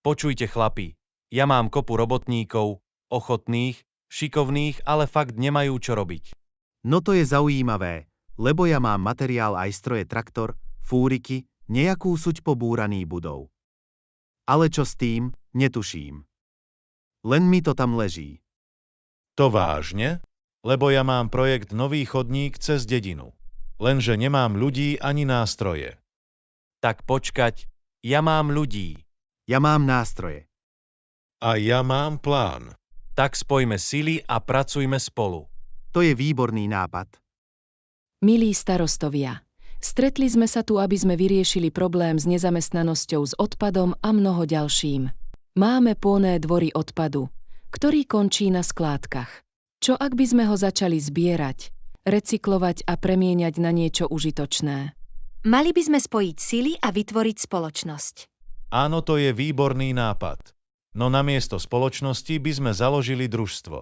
Počujte chlapi, ja mám kopu robotníkov, ochotných, šikovných, ale fakt nemajú čo robiť. No to je zaujímavé, lebo ja mám materiál aj stroje traktor, fúriky, nejakú suť pobúraný budov. Ale čo s tým, netuším. Len mi to tam leží. To vážne? Lebo ja mám projekt Nový chodník cez dedinu. Lenže nemám ľudí ani nástroje. Tak počkať, ja mám ľudí. Ja mám nástroje. A ja mám plán. Tak spojme sily a pracujme spolu. To je výborný nápad. Milí starostovia, stretli sme sa tu, aby sme vyriešili problém s nezamestnanosťou, s odpadom a mnoho ďalším. Máme plné dvory odpadu, ktorý končí na skládkach. Čo ak by sme ho začali zbierať, recyklovať a premieňať na niečo užitočné? Mali by sme spojiť sily a vytvoriť spoločnosť. Áno, to je výborný nápad. No namiesto spoločnosti by sme založili družstvo.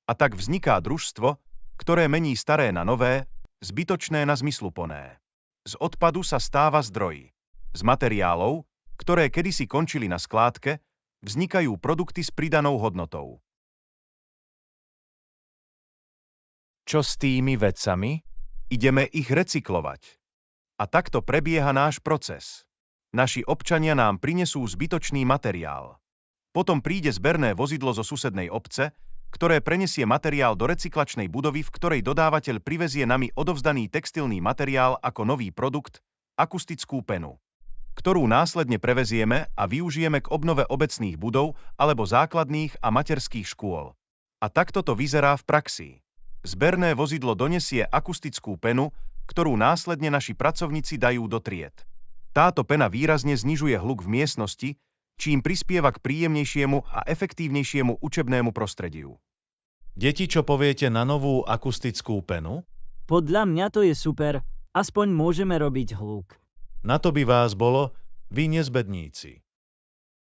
A tak vzniká družstvo, ktoré mení staré na nové, zbytočné na zmysluplné. Z odpadu sa stáva zdroj. Z materiálov, ktoré kedysi končili na skládke, vznikajú produkty s pridanou hodnotou. Čo s tými vecami? Ideme ich recyklovať. A takto prebieha náš proces. Naši občania nám prinesú zbytočný materiál. Potom príde zberné vozidlo zo susednej obce, ktoré prenesie materiál do recyklačnej budovy, v ktorej dodávateľ privezie nami odovzdaný textilný materiál ako nový produkt, akustickú penu, ktorú následne prevezieme a využijeme k obnove obecných budov alebo základných a materských škôl. A takto to vyzerá v praxi. Zberné vozidlo donesie akustickú penu, ktorú následne naši pracovníci dajú do tried. Táto pena výrazne znižuje hluk v miestnosti, čím prispieva k príjemnejšiemu a efektívnejšiemu učebnému prostrediu. Deti, čo poviete na novú akustickú penu? Podľa mňa to je super, aspoň môžeme robiť hluk. Na to by vás bolo, vy nezbedníci.